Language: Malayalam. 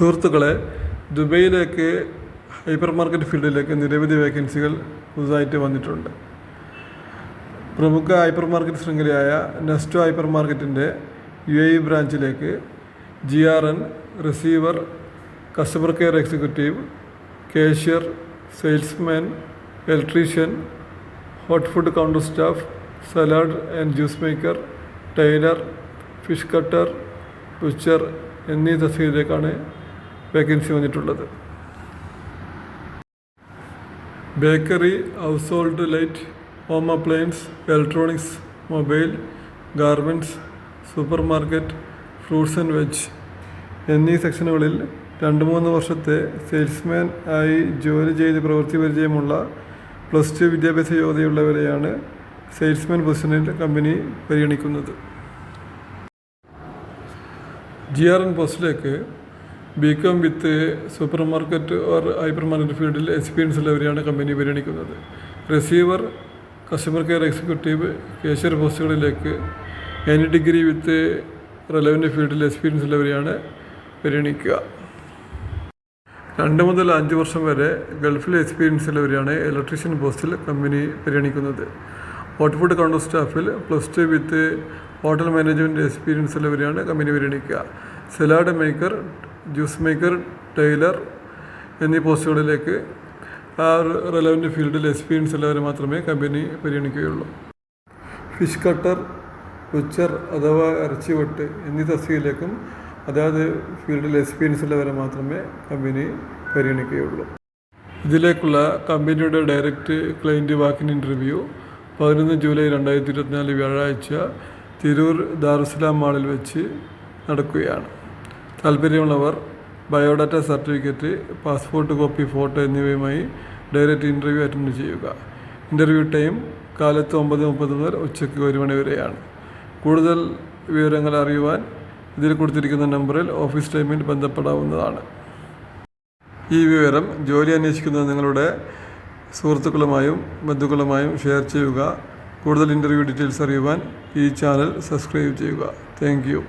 സുഹൃത്തുക്കളെ, ദുബൈയിലേക്ക് ഹൈപ്പർ മാർക്കറ്റ് ഫീൽഡിലേക്ക് നിരവധി വേക്കൻസികൾ പുതുതായിട്ട് വന്നിട്ടുണ്ട്. പ്രമുഖ ഹൈപ്പർ മാർക്കറ്റ് ശൃംഖലയായ നെസ്റ്റോ ഹൈപ്പർ മാർക്കറ്റിൻ്റെ UAE ബ്രാഞ്ചിലേക്ക് GRN, receiver, customer care executive, cashier, salesman, electrician, hot food counter staff, salad and juice maker, tailor, fish cutter, butcher എന്നീ തസ്തികയിലേക്കാണ് വേക്കൻസി വന്നിട്ടുള്ളത്. Bakery, household light, home appliance, electronics, mobile, garments, supermarket, fruits and veg എന്നീ സെക്ഷനുകളിൽ 2-3 വർഷത്തെ സെയിൽസ്മാൻ ആയി ജോലി ചെയ്ത് പ്രവൃത്തി പരിചയമുള്ള +2 വിദ്യാഭ്യാസ യോഗ്യതയുള്ളവരെയാണ് സെയിൽസ്മാൻ പൊസിഷനിൽ കമ്പനി പരിഗണിക്കുന്നത്. GRN പോസ്റ്റിലേക്ക് BCom with super market or hyper market ഫീൽഡിൽ എക്സ്പീരിയൻസ് ഉള്ളവരെയാണ് കമ്പനി പരിഗണിക്കുന്നത്. Receiver, customer care executive, cashier പോസ്റ്റുകളിലേക്ക് എനി ഡിഗ്രി വിത്ത് റെലവൻ്റ് ഫീൽഡിൽ എക്സ്പീരിയൻസ് ഉള്ളവരെയാണ് പരിഗണിക്കുക. 2 മുതൽ 5 വർഷം വരെ ഗൾഫിൽ എക്സ്പീരിയൻസ് ഉള്ളവരെയാണ് ഇലക്ട്രീഷ്യൻ പോസ്റ്റിൽ കമ്പനി പരിഗണിക്കുന്നത്. ഹോട്ട് ഫുഡ് കൗണ്ടർ സ്റ്റാഫിൽ +2 വിത്ത് ഹോട്ടൽ മാനേജ്മെൻറ്റ് എക്സ്പീരിയൻസ് ഉള്ളവരെയാണ് കമ്പനി പരിഗണിക്കുക. Salad maker, juice maker, tailor എന്നീ പോസ്റ്റുകളിലേക്ക് റെലവൻ്റ് ഫീൽഡിൽ എക്സ്പീരിയൻസ് ഉള്ളവരെ മാത്രമേ കമ്പനി പരിഗണിക്കുകയുള്ളൂ. ഫിഷ് കട്ടർ, ബുച്ചർ അഥവാ ഇറച്ചിവെട്ട് എന്നീ തസ്തികയിലേക്കും അതായത് ഫീൽഡിൽ എക്സ്പീരിയൻസ് ഉള്ളവരെ മാത്രമേ കമ്പനി പരിഗണിക്കുകയുള്ളൂ. ഇതിലേക്കുള്ള കമ്പനിയുടെ direct client walk in interview 11 July 2024 വ്യാഴാഴ്ച തിരൂർ ദാറുസ്സലാം മാളിൽ വെച്ച് നടക്കുകയാണ്. താല്പര്യമുള്ളവർ biodata certificate, passport copy, photo എന്നിവയുമായി ഡയറക്റ്റ് ഇൻ്റർവ്യൂ അറ്റൻഡ് ചെയ്യുക. ഇൻ്റർവ്യൂ ടൈം കാലത്ത് 9:30 മുതൽ ഉച്ചയ്ക്ക് 1 മണി വരെയാണ്. കൂടുതൽ വിവരങ്ങൾ അറിയുവാൻ ഇതിൽ കൊടുത്തിരിക്കുന്ന നമ്പറിൽ ഓഫീസ് ടൈമിൽ ബന്ധപ്പെടാവുന്നതാണ്. ഈ വിവരം ജോലി അന്വേഷിക്കുന്ന നിങ്ങളുടെ സുഹൃത്തുക്കളുമായും ബന്ധുക്കളുമായും ഷെയർ ചെയ്യുക. കൂടുതൽ ഇൻ്റർവ്യൂ ഡീറ്റെയിൽസ് അറിയുവാൻ ഈ ചാനൽ സബ്സ്ക്രൈബ് ചെയ്യുക. Thank you.